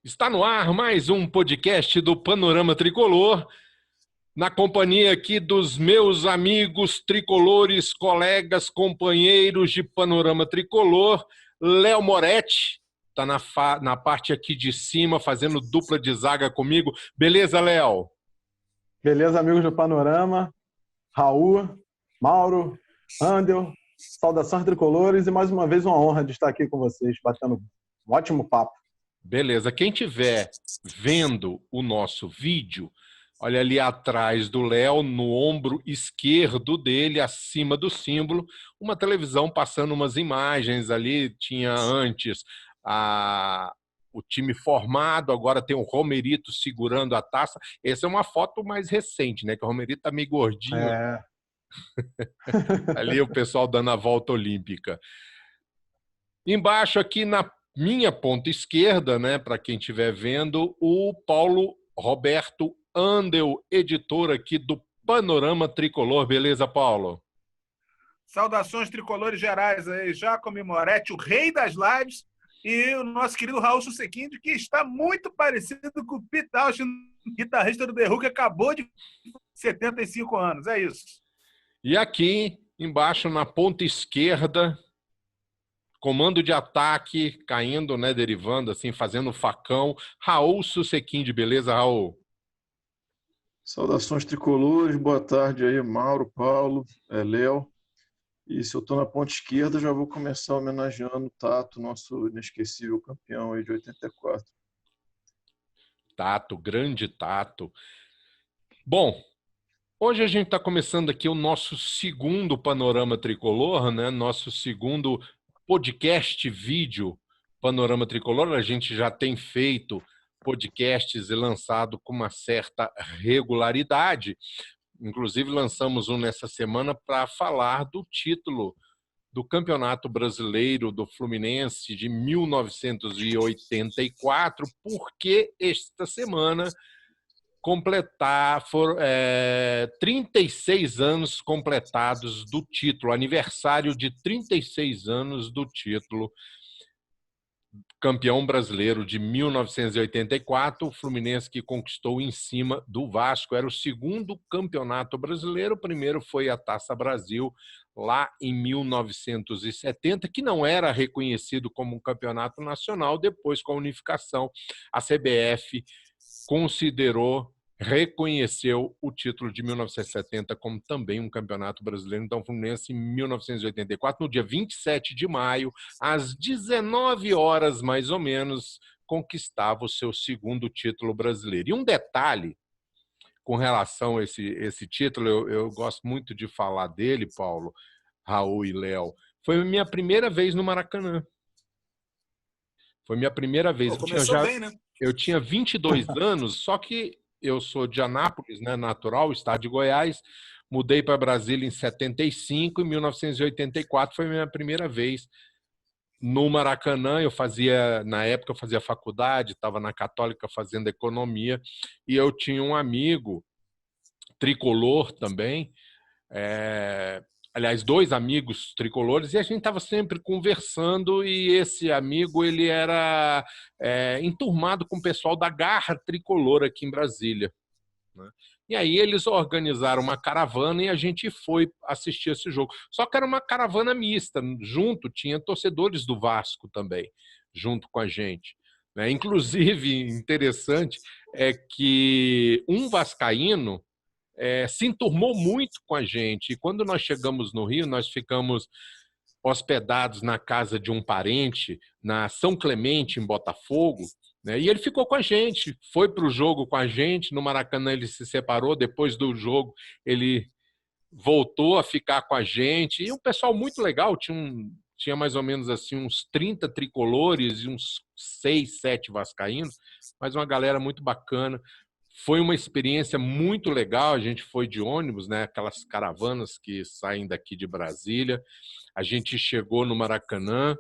Está no ar mais um podcast do Panorama Tricolor, na companhia aqui dos meus amigos tricolores, colegas, companheiros de Panorama Tricolor. Léo Moretti está na parte aqui de cima, fazendo dupla de zaga comigo. Beleza, Léo? Beleza, amigos do Panorama, Raul, Mauro, Andel, saudações tricolores e mais uma vez uma honra de estar aqui com vocês, batendo um ótimo papo. Beleza, quem estiver vendo o nosso vídeo, olha ali atrás do Léo, no ombro esquerdo dele, acima do símbolo, uma televisão passando umas imagens ali. Tinha antes o time formado, agora tem o Romerito segurando a taça. Essa é uma foto mais recente, né? Que o Romerito tá meio gordinho. Ali o pessoal dando a volta olímpica. Embaixo aqui na minha ponta esquerda, né, para quem estiver vendo, o Paulo Roberto Andel, editor aqui do Panorama Tricolor. Beleza, Paulo? Saudações tricolores gerais aí, Jacome Moretti, o rei das lives, e o nosso querido Raul Susequinde, que está muito parecido com o Pete Townshend, guitarrista do The Who, que acabou de 75 anos. É isso. E aqui embaixo na ponta esquerda, comando de ataque, caindo, né, derivando, assim, fazendo facão, Raul Susequinde. Beleza, Raul? Saudações tricolores, boa tarde aí, Mauro, Paulo, Léo. E se eu estou na ponta esquerda, já vou começar homenageando o Tato, nosso inesquecível campeão aí de 84. Tato, grande Tato. Bom, hoje a gente está começando aqui o nosso segundo Panorama Tricolor, né? Nosso segundo podcast vídeo Panorama Tricolor. A gente já tem feito podcasts e lançado com uma certa regularidade. Inclusive lançamos um nessa semana para falar do título do Campeonato Brasileiro do Fluminense de 1984, porque esta semana foram 36 anos completados do título, aniversário de 36 anos do título campeão brasileiro de 1984, o Fluminense que conquistou em cima do Vasco. Era o segundo campeonato brasileiro, o primeiro foi a Taça Brasil, lá em 1970, que não era reconhecido como um campeonato nacional. Depois, com a unificação, a CBF reconheceu o título de 1970 como também um campeonato brasileiro. Então, o Fluminense, em 1984, no dia 27 de maio, às 19 horas mais ou menos, conquistava o seu segundo título brasileiro. E um detalhe com relação a esse título, eu gosto muito de falar dele, Paulo, Raul e Léo, foi a minha primeira vez no Maracanã. Foi minha primeira vez. Bem, né? Eu tinha 22 anos, só que eu sou de Anápolis, né, natural, estado de Goiás. Mudei para Brasília em 75, em 1984 foi a minha primeira vez no Maracanã. Na época eu fazia faculdade, estava na Católica fazendo economia, e eu tinha um amigo tricolor também, aliás, dois amigos tricolores, e a gente estava sempre conversando, e esse amigo ele era enturmado com o pessoal da Garra Tricolor aqui em Brasília, né? E aí eles organizaram uma caravana e a gente foi assistir esse jogo. Só que era uma caravana mista, junto tinha torcedores do Vasco também, junto com a gente, né? Inclusive, interessante é que um vascaíno se enturmou muito com a gente. E quando nós chegamos no Rio, nós ficamos hospedados na casa de um parente, na São Clemente, em Botafogo, né? E ele ficou com a gente, foi para o jogo com a gente. No Maracanã ele se separou, depois do jogo ele voltou a ficar com a gente. E um pessoal muito legal, tinha mais ou menos assim uns 30 tricolores e uns 6, 7 vascaínos, mas uma galera muito bacana. Foi uma experiência muito legal. A gente foi de ônibus, né? Aquelas caravanas que saem daqui de Brasília. A gente chegou no Maracanã.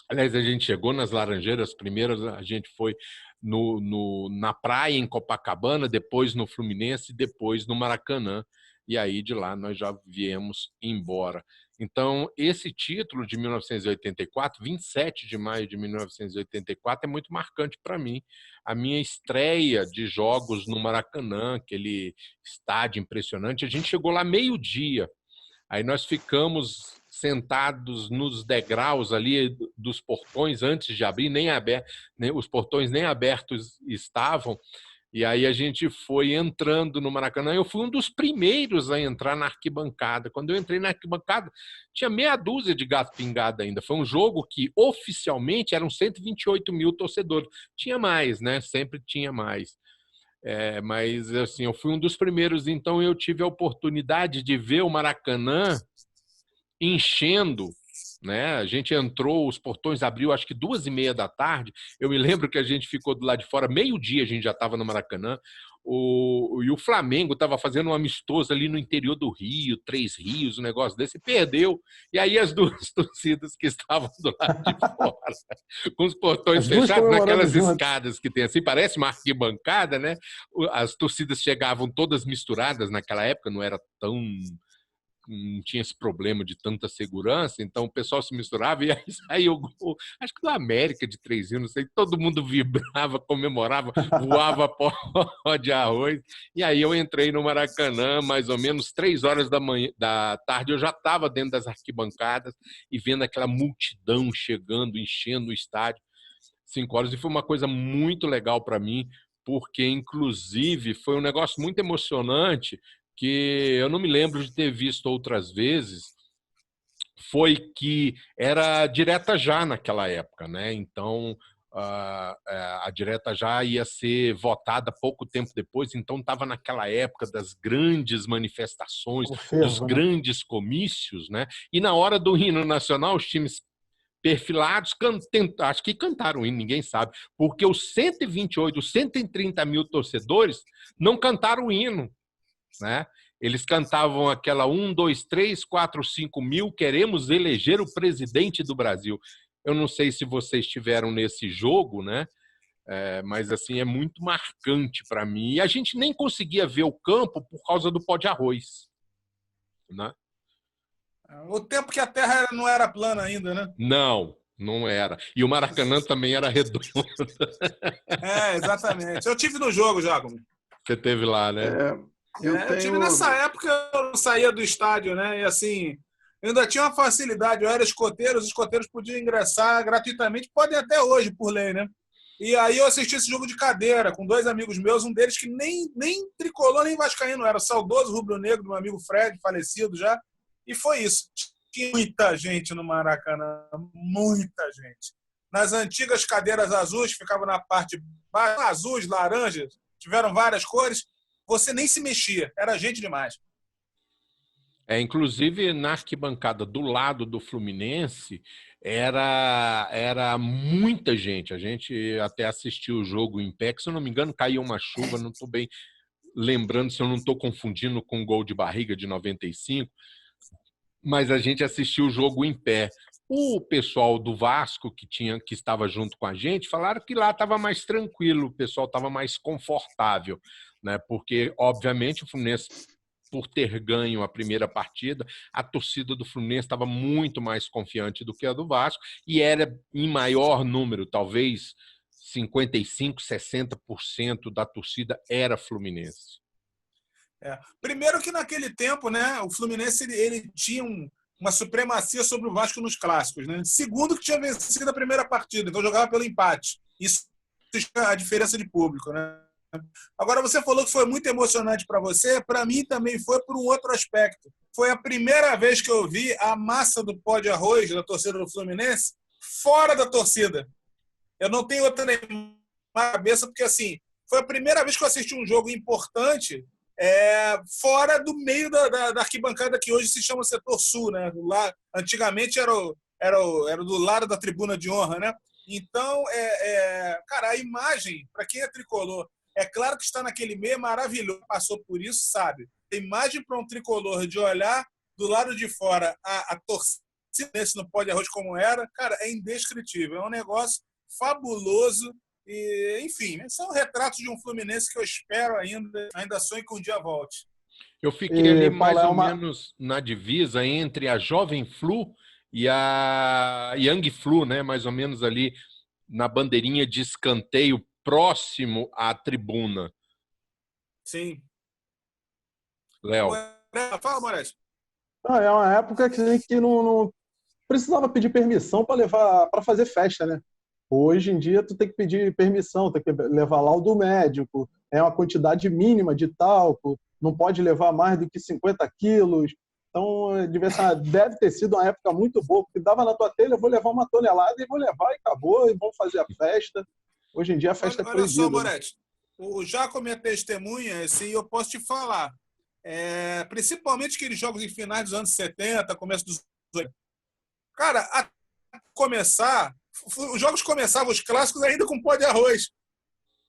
Aliás, a gente chegou nas Laranjeiras primeiras, a gente foi na praia em Copacabana, depois no Fluminense, depois no Maracanã. E aí de lá nós já viemos embora. Então, esse título de 1984, 27 de maio de 1984, é muito marcante para mim. A minha estreia de jogos no Maracanã, aquele estádio impressionante, a gente chegou lá meio-dia. Aí nós ficamos sentados nos degraus ali dos portões antes de abrir, os portões nem abertos estavam. E aí a gente foi entrando no Maracanã. Eu fui um dos primeiros a entrar na arquibancada. Quando eu entrei na arquibancada, tinha meia dúzia de gato pingado ainda. Foi um jogo que oficialmente eram 128 mil torcedores. Tinha mais, né? Sempre tinha mais. Mas assim, eu fui um dos primeiros, então eu tive a oportunidade de ver o Maracanã enchendo, né? A gente entrou, os portões abriu acho que 2h30 da tarde. Eu me lembro que a gente ficou do lado de fora, meio-dia a gente já estava no Maracanã. E o Flamengo estava fazendo um amistoso ali no interior do Rio, Três Rios, um negócio desse, e perdeu. E aí as duas torcidas que estavam do lado de fora, com os portões fechados, naquelas escadas que tem assim, parece uma arquibancada, né? As torcidas chegavam todas misturadas naquela época, não era tão... não tinha esse problema de tanta segurança, então o pessoal se misturava e aí saiu o gol, acho que do América de 3-1, não sei, todo mundo vibrava, comemorava, voava pó de arroz, e aí eu entrei no Maracanã, mais ou menos 3 horas da tarde, eu já estava dentro das arquibancadas e vendo aquela multidão chegando, enchendo o estádio, 5 horas, e foi uma coisa muito legal para mim, porque, inclusive, foi um negócio muito emocionante, que eu não me lembro de ter visto outras vezes, foi que era direta já naquela época, né? Então, a direta já ia ser votada pouco tempo depois, então estava naquela época das grandes manifestações, dos grandes comícios, né? E na hora do hino nacional, os times perfilados, acho que cantaram o hino, ninguém sabe, porque os 128, os 130 mil torcedores não cantaram o hino, né? Eles cantavam aquela 1, 2, 3, 4, 5 mil, queremos eleger o presidente do Brasil. Eu não sei se vocês estiveram nesse jogo, né? Mas assim é muito marcante para mim. E a gente nem conseguia ver o campo por causa do pó de arroz, né? O tempo que a Terra não era plana ainda, né? Não era. E o Maracanã também era redondo. Exatamente. Eu tive no jogo, Giacomo. Você teve lá, né? Eu tive nessa época, eu não saía do estádio, né? E assim, eu ainda tinha uma facilidade. Eu era escoteiro, os escoteiros podiam ingressar gratuitamente, podem até hoje, por lei, né? E aí eu assisti esse jogo de cadeira com 2 amigos meus, um deles que nem tricolor, nem vascaíno, era o saudoso rubro-negro, meu amigo Fred, falecido já. E foi isso. Tinha muita gente no Maracanã, muita gente. Nas antigas cadeiras azuis, ficavam na parte baixa, azuis, laranjas, tiveram várias cores, você nem se mexia, era gente demais. Inclusive, na arquibancada do lado do Fluminense, era muita gente. A gente até assistiu o jogo em pé, que, se eu não me engano, caiu uma chuva, não estou bem lembrando se eu não estou confundindo com o gol de barriga de 95, mas a gente assistiu o jogo em pé. O pessoal do Vasco, que estava junto com a gente, falaram que lá estava mais tranquilo, o pessoal estava mais confortável, né? Porque, obviamente, o Fluminense, por ter ganho a primeira partida, a torcida do Fluminense estava muito mais confiante do que a do Vasco e era em maior número, talvez 55%, 60% da torcida era fluminense. Primeiro que naquele tempo, né, o Fluminense ele tinha uma supremacia sobre o Vasco nos clássicos, né? Segundo, que tinha vencido a primeira partida, então jogava pelo empate. Isso é a diferença de público, né? Agora, você falou que foi muito emocionante para você, para mim também foi por um outro aspecto. Foi a primeira vez que eu vi a massa do pó de arroz da torcida do Fluminense fora da torcida. Eu não tenho outra na cabeça, porque assim, foi a primeira vez que eu assisti um jogo importante fora do meio da arquibancada, que hoje se chama Setor Sul, né? Lá, antigamente era do lado da tribuna de honra, né? Então, cara, a imagem, para quem é tricolor, é claro que está naquele meio maravilhoso, passou por isso, sabe? A imagem para um tricolor de olhar do lado de fora a torcida no pó de arroz como era, cara, é indescritível. É um negócio fabuloso. E, enfim, são retratos de um Fluminense que eu espero ainda sonho que um dia volte. Eu fiquei ali Paulo, mais ou menos na divisa entre a Jovem Flu e a Young Flu, né? Mais ou menos ali na bandeirinha de escanteio próximo à tribuna. Sim. Léo. Fala, Moraes. É uma época que não precisava pedir permissão para levar para fazer festa, né? Hoje em dia tu tem que pedir permissão, tem que levar laudo médico, é uma quantidade mínima de talco, não pode levar mais do que 50 quilos. Então deve ter sido uma época muito boa, porque dava na tua telha, eu vou levar uma tonelada e vou levar e acabou, e vamos fazer a festa. Hoje em dia a festa é proibida. Olha só, Moretti, o Jacob é testemunha, assim, eu posso te falar. Principalmente aqueles jogos em finais dos anos 70, começo dos 80. Cara, a começar, os jogos começavam, os clássicos, ainda com pó de arroz.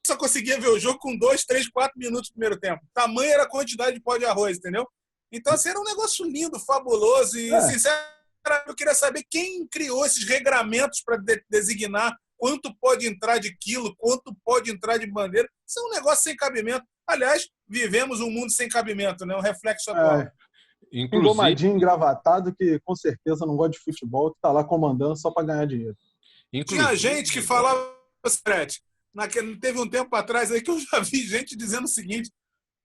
Só conseguia ver o jogo com 2, 3, 4 minutos no primeiro tempo. Tamanha era a quantidade de pó de arroz, entendeu? Então, assim, era um negócio lindo, fabuloso. E, sinceramente, eu queria saber quem criou esses regramentos para designar quanto pode entrar de quilo, quanto pode entrar de bandeira. Isso é um negócio sem cabimento. Aliás, vivemos um mundo sem cabimento, né? Um reflexo atual. Engomadinho, engravatado, que com certeza não gosta de futebol, que está lá comandando só para ganhar dinheiro. Tinha gente que falava, teve um tempo atrás aí que eu já vi gente dizendo o seguinte: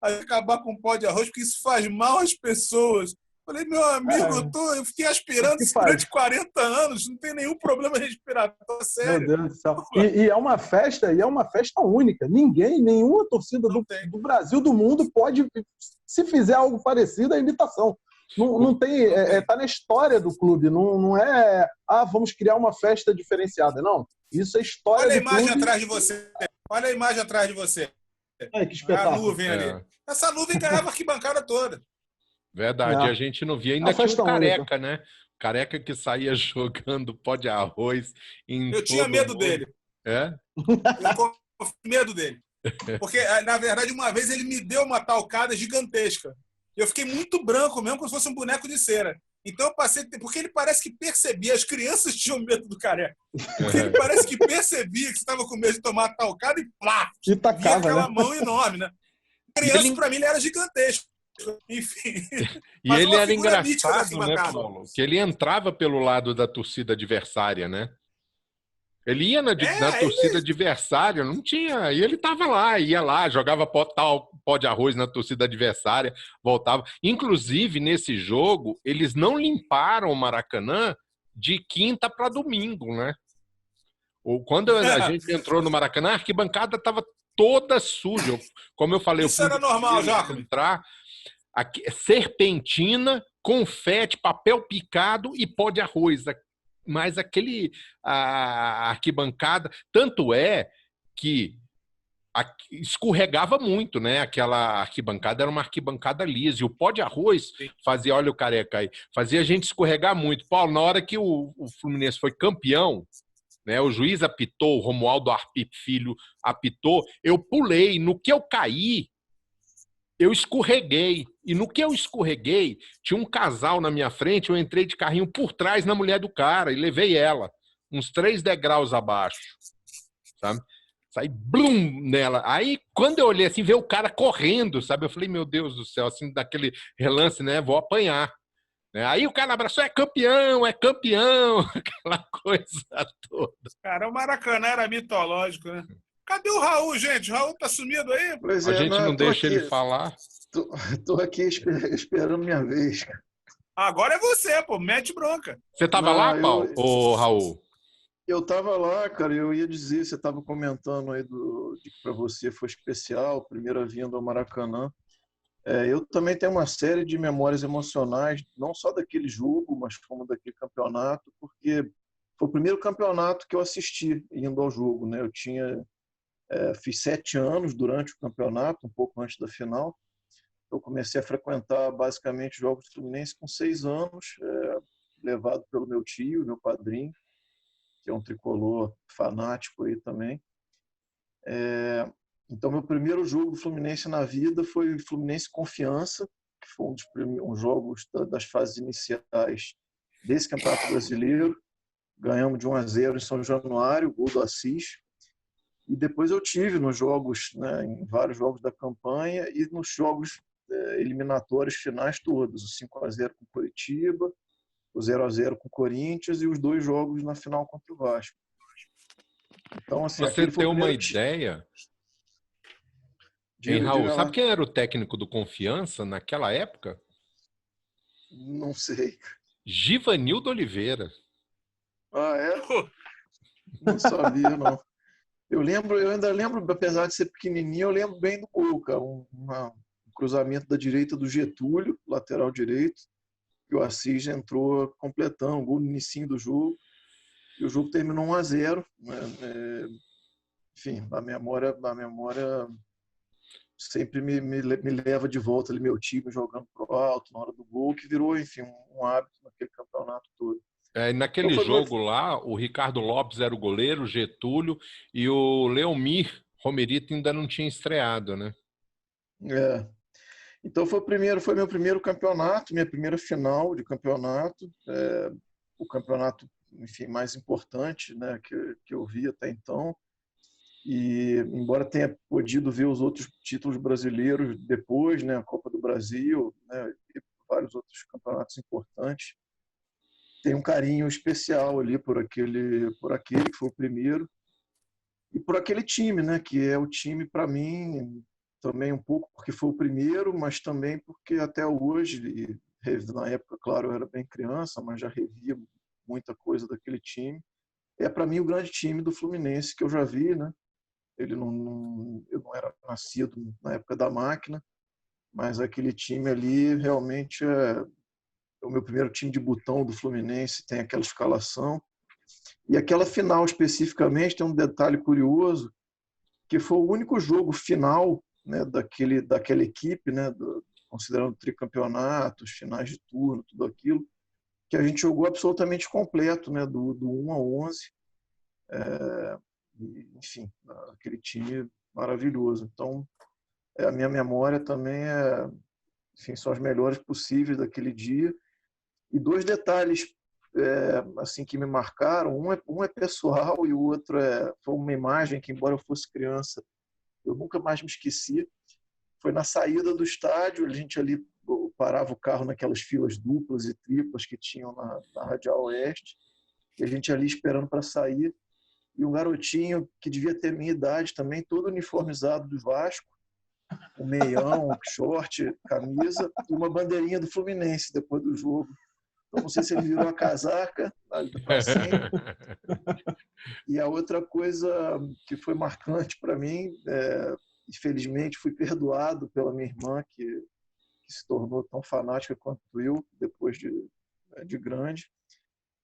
acabar com pó de arroz, porque isso faz mal às pessoas. Falei, meu amigo, eu fiquei aspirando isso durante 40 anos, não tem nenhum problema respiratório, sério. Meu Deus do céu. E é uma festa única. Nenhuma torcida do Brasil, do mundo, pode, se fizer algo parecido, é imitação. Não tem, tá na história do clube, não é, vamos criar uma festa diferenciada, não. Isso é história do clube. Olha a imagem atrás de você. Olha a imagem atrás de você. Que espetáculo. A nuvem ali. Essa nuvem ganhava a arquibancada toda. Verdade, a gente não via. Ainda tinha um Careca, né? Careca que saía jogando pó de arroz em Eu tinha medo dele. Eu tinha medo dele. Porque, na verdade, uma vez ele me deu uma talcada gigantesca. Eu fiquei muito branco mesmo, como se fosse um boneco de cera. Então eu passei... Porque ele parece que percebia, as crianças tinham medo do Careca. Porque ele parece que percebia que você estava com medo de tomar a talcada e plá! E tacava, via aquela mão enorme, né? Criança, para mim, ele era gigantesco. Enfim. E ele era engraçado, né, Paulo? Que ele entrava pelo lado da torcida adversária, né? Ele ia na torcida adversária, não tinha. E ele estava lá, ia lá, jogava pó de arroz na torcida adversária, voltava. Inclusive, nesse jogo, eles não limparam o Maracanã de quinta para domingo, né? Quando a gente entrou no Maracanã, a arquibancada estava toda suja. Como eu falei, isso era normal, Jacob. Entrar. Serpentina, confete, papel picado e pó de arroz. Mas a arquibancada, tanto é que escorregava muito, né? Aquela arquibancada era uma arquibancada lisa. E o pó de arroz fazia, olha o Careca aí, fazia a gente escorregar muito. Paulo, na hora que o Fluminense foi campeão, né, o juiz apitou, o Romualdo Arpip Filho apitou, eu pulei. No que eu caí, eu escorreguei. E no que eu escorreguei, tinha um casal na minha frente, eu entrei de carrinho por trás na mulher do cara e levei ela, uns 3 degraus abaixo, sabe? Saí, blum, nela. Aí, quando eu olhei assim, veio o cara correndo, sabe? Eu falei, meu Deus do céu, assim, daquele relance, né? Vou apanhar. Aí o cara abraçou, é campeão, aquela coisa toda. Cara, o Maracanã era mitológico, né? Cadê o Raul, gente? O Raul tá sumido aí? Pois a gente não deixa ele falar. Tô aqui esperando minha vez. Agora é você, pô. Mete bronca. Você tava lá, Paulo? Ô, Raul? Eu tava lá, cara. Eu ia dizer, você tava comentando aí de que para você foi especial, primeira vinda ao Maracanã. Eu também tenho uma série de memórias emocionais, não só daquele jogo, mas como daquele campeonato, porque foi o primeiro campeonato que eu assisti indo ao jogo, né? Eu fiz 7 anos durante o campeonato, um pouco antes da final. Eu comecei a frequentar basicamente jogos do Fluminense com 6 anos, levado pelo meu tio, meu padrinho, que é um tricolor fanático aí também. Então, meu primeiro jogo do Fluminense na vida foi o Fluminense Confiança, que foi um dos jogos das fases iniciais desse Campeonato Brasileiro. Ganhamos de 1-0 em São Januário, gol do Assis. E depois eu tive nos jogos, né, em vários jogos da campanha e nos jogos eliminatórios finais todos, o 5-0 com o Coritiba, o 0-0 com o Corinthians e os 2 jogos na final contra o Vasco. Então, assim, você tem uma ideia, hein, Raul? Sabe quem era o técnico do Confiança naquela época? Não sei. Givanildo Oliveira. Ah, é? Não sabia, não. Eu ainda lembro, apesar de ser pequenininho, eu lembro bem do gol, cara. Um cruzamento da direita do Getúlio, lateral direito, e o Assis entrou completando, um gol no início do jogo. E o jogo terminou 1-0. Né? Enfim, a memória sempre me leva de volta ali, meu time jogando pro alto na hora do gol, que virou, enfim, um hábito naquele campeonato todo. Naquele jogo lá, o Ricardo Lopes era o goleiro, o Getúlio, e o Leomir Romerito ainda não tinha estreado, né? Então foi meu primeiro campeonato, minha primeira final de campeonato, o campeonato, enfim, mais importante, né, que eu vi até então. E embora tenha podido ver os outros títulos brasileiros depois, né, a Copa do Brasil, né, e vários outros campeonatos importantes, tem um carinho especial ali por aquele que foi o primeiro e por aquele time, né, que é o time para mim também um pouco porque foi o primeiro, mas também porque até hoje, na época, claro, eu era bem criança, mas já revia muita coisa daquele time. É para mim o grande time do Fluminense que eu já vi, né? Eu não era nascido na época da máquina, mas aquele time ali realmente é o meu primeiro time de botão do Fluminense, tem aquela escalação. E aquela final especificamente tem um detalhe curioso, que foi o único jogo final, né, daquela equipe, né, considerando tricampeonatos, finais de turno, tudo aquilo, que a gente jogou absolutamente completo, né, do 1 ao 11. Enfim, aquele time maravilhoso. Então, a minha memória também enfim, são as melhores possíveis daquele dia. E 2 detalhes assim que me marcaram, um é pessoal e o outro foi uma imagem que, embora eu fosse criança, eu nunca mais me esqueci. Foi na saída do estádio, a gente ali parava o carro naquelas filas duplas e triplas que tinham na Radial Oeste, e a gente ali esperando para sair, e um garotinho que devia ter minha idade também, todo uniformizado do Vasco, um meião, short, camisa, e uma bandeirinha do Fluminense depois do jogo. Então, não sei se ele virou a casaca para sempre. E a outra coisa que foi marcante para mim, infelizmente fui perdoado pela minha irmã, que se tornou tão fanática quanto eu, depois de grande,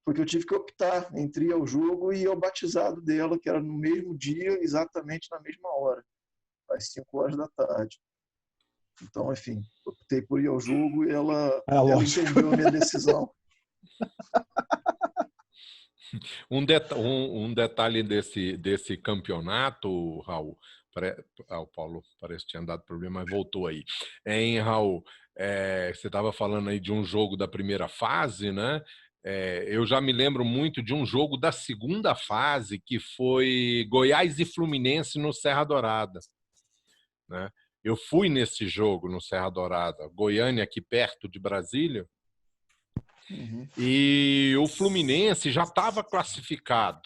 porque eu tive que optar entre ir ao jogo e ir ao batizado dela, que era no mesmo dia, exatamente na mesma hora, às 5 horas da tarde. Então, enfim, optei por ir ao jogo e ela entendeu a minha decisão. Um detalhe desse campeonato, Raul, o Paulo parece que tinha dado problema, mas voltou aí. Hein, Raul, você estava falando aí de um jogo da primeira fase, né? Eu já me lembro muito de um jogo da segunda fase, que foi Goiás e Fluminense no Serra Dourada, né? Eu fui nesse jogo no Serra Dourada, Goiânia, aqui perto de Brasília, e o Fluminense já estava classificado.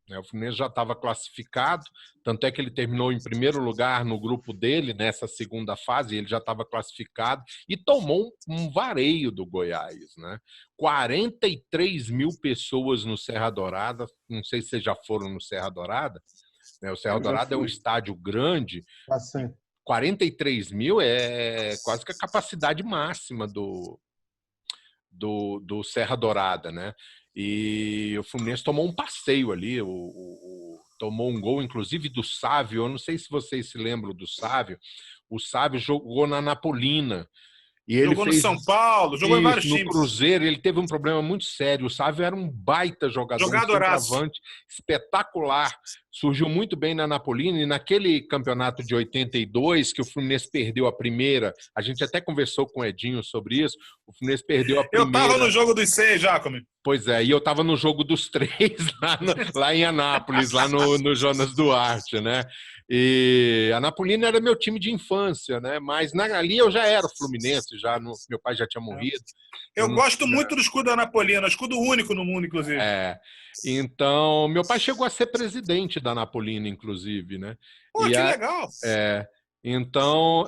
O Fluminense já estava classificado, tanto é que ele terminou em primeiro lugar no grupo dele, nessa segunda fase, ele já estava classificado e tomou um vareio do Goiás, né? 43 mil pessoas no Serra Dourada, não sei se vocês já foram no Serra Dourada, né? O Serra Dourada é um estádio grande, 43 mil é quase que a capacidade máxima do Serra Dourada, né? E o Fluminense tomou um passeio ali, tomou um gol, inclusive, do Sávio. Eu não sei se vocês se lembram do Sávio. O Sávio jogou na Napolina. E ele jogou no São Paulo, jogou em vários times. No Cruzeiro, ele teve um problema muito sério. O Sávio era um baita jogador, um centroavante espetacular. Surgiu muito bem na Napolina. E naquele campeonato de 82, que o Fluminense perdeu a primeira, a gente até conversou com o Edinho sobre isso, o Fluminense perdeu a primeira. Eu estava no jogo dos 6, Jacome. Pois é, e eu estava no jogo dos 3 lá em Anápolis, lá no Jonas Duarte, né? E a Napolina era meu time de infância, né? Mas ali eu já era Fluminense, meu pai já tinha morrido. Eu gosto muito do escudo da Napolina, escudo único no mundo, inclusive. Então, meu pai chegou a ser presidente da Napolina, inclusive, né? Pô, que legal! Então,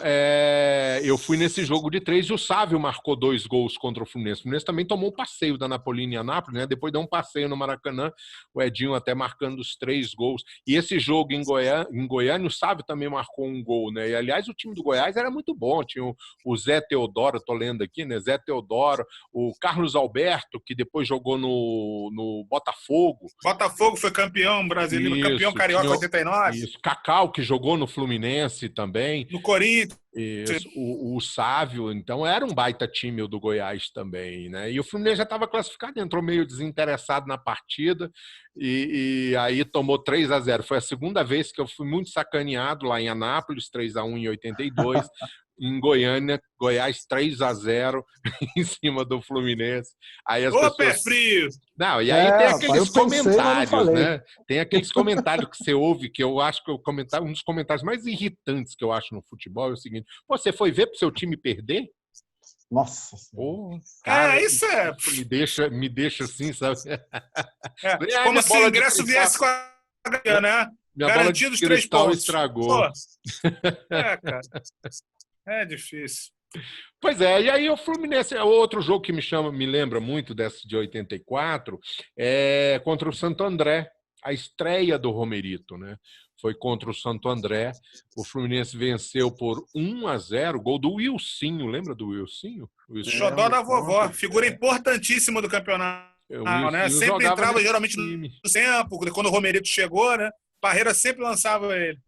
eu fui nesse jogo de 3 e o Sávio marcou 2 gols contra o Fluminense. O Fluminense também tomou um passeio da Napolina em Anápolis, né? Depois deu um passeio no Maracanã, o Edinho até marcando os 3 gols. E esse jogo em Goiânia, o Sávio também marcou um gol, né? E, aliás, o time do Goiás era muito bom. Tinha o Zé Teodoro, estou lendo aqui, né? Zé Teodoro, o Carlos Alberto, que depois jogou no Botafogo. Botafogo foi campeão brasileiro, campeão carioca em 89. Isso, Cacau, que jogou no Fluminense também. No Corinthians. Isso, o Sávio, então era um baita time do Goiás também, né? E o Fluminense já estava classificado, entrou meio desinteressado na partida e aí tomou 3-0. Foi a segunda vez que eu fui muito sacaneado lá em Anápolis, 3-1 em 82. Em Goiânia, Goiás 3-0 em cima do Fluminense. Aí as pessoas... pé frio! Não, e aí tem aqueles comentários, né? Tem aqueles comentários que você ouve, que eu acho que um dos comentários mais irritantes que eu acho no futebol é o seguinte: você foi ver pro seu time perder? Nossa. Pô, cara, isso é... Me deixa assim, sabe? Como se o ingresso viesse com a... né? Garantido os 3 pontos. Estragou. Pô. Cara. É difícil. Pois é, e aí o Fluminense, outro jogo que me lembra muito desse de 84, é contra o Santo André, a estreia do Romerito, né? Foi contra o Santo André, o Fluminense venceu por 1-0, gol do Wilsinho, lembra do Wilsinho? Xodó da vovó, figura importantíssima do campeonato, né? Sempre entrava geralmente no tempo, quando o Romerito chegou, né? Parreira sempre lançava ele.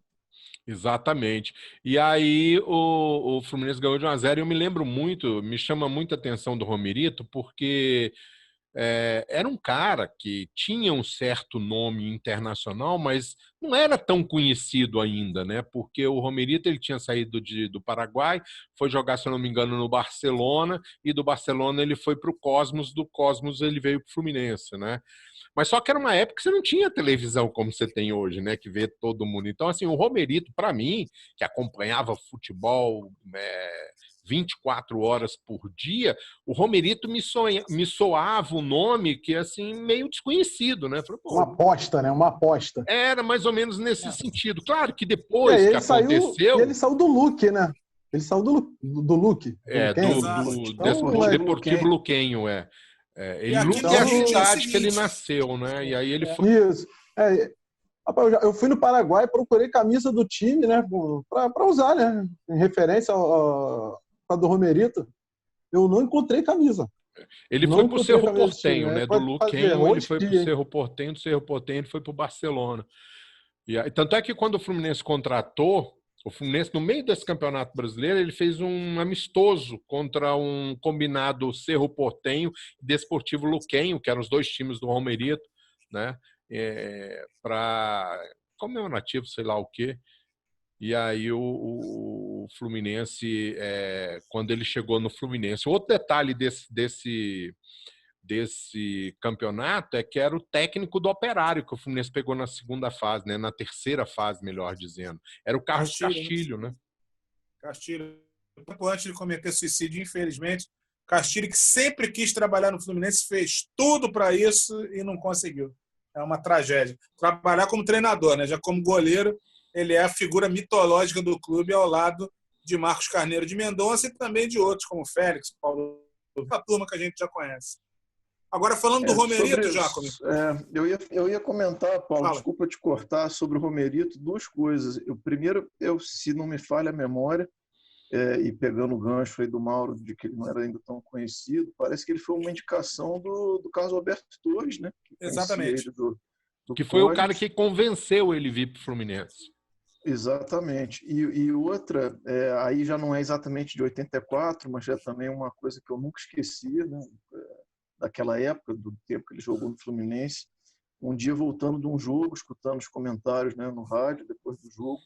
Exatamente. E aí o Fluminense ganhou de 1-0 e eu me lembro muito, me chama muita atenção do Romerito, porque era um cara que tinha um certo nome internacional, mas não era tão conhecido ainda, né? Porque o Romerito ele tinha saído do Paraguai, foi jogar, se eu não me engano, no Barcelona, e do Barcelona ele foi para o Cosmos, do Cosmos ele veio para o Fluminense, né? Mas só que era uma época que você não tinha televisão como você tem hoje, né? Que vê todo mundo. Então, assim, o Romerito, para mim, que acompanhava futebol 24 horas por dia, o Romerito me soava um nome que, assim, meio desconhecido, né? Falei, uma aposta, né? Uma aposta. Era mais ou menos nesse sentido. Claro que depois que aconteceu... Ele saiu do Luque, né? Ele saiu do Luque. Do Deportivo Luquenho, ele nunca é a cidade que ele nasceu, né? E aí ele foi... Isso. Rapaz, eu fui no Paraguai, procurei camisa do time, né? Para usar, né? Em referência a do Romerito. Eu não encontrei camisa. Ele foi pro Cerro Porteño, né? Do Luquenho, ele foi pro Cerro Porteño, do Cerro Porteño ele foi pro Barcelona. Tanto é que quando o Fluminense contratou, o Fluminense, no meio desse campeonato brasileiro, ele fez um amistoso contra um combinado Cerro Porteño e Desportivo Luquenho, que eram os 2 times do Romerito, né? Para comemorativo, sei lá o quê. E aí o Fluminense, quando ele chegou no Fluminense... Outro detalhe desse campeonato é que era o técnico do Operário que o Fluminense pegou na segunda fase, né? Na terceira fase, melhor dizendo. Era o Carlos Castilho, né? Castilho. Um pouco antes de cometer suicídio, infelizmente. Castilho, que sempre quis trabalhar no Fluminense, fez tudo para isso e não conseguiu. É uma tragédia. Trabalhar como treinador, né? Já como goleiro, ele é a figura mitológica do clube ao lado de Marcos Carneiro de Mendonça e também de outros, como Félix, Paulo, a turma que a gente já conhece. Agora, falando do Romerito, Jácob. Eu ia comentar, Paulo, Fala. Desculpa te cortar, sobre o Romerito, 2 coisas. Primeiro, se não me falha a memória, e pegando o gancho aí do Mauro, de que ele não era ainda tão conhecido, parece que ele foi uma indicação do Carlos Alberto Torres, né? Exatamente. Que foi o cara que convenceu ele a vir para o Fluminense. Exatamente. E outra, aí já não é exatamente de 84, mas é também uma coisa que eu nunca esqueci, né? Daquela época, do tempo que ele jogou no Fluminense. Um dia, voltando de um jogo, escutando os comentários, né, no rádio, depois do jogo,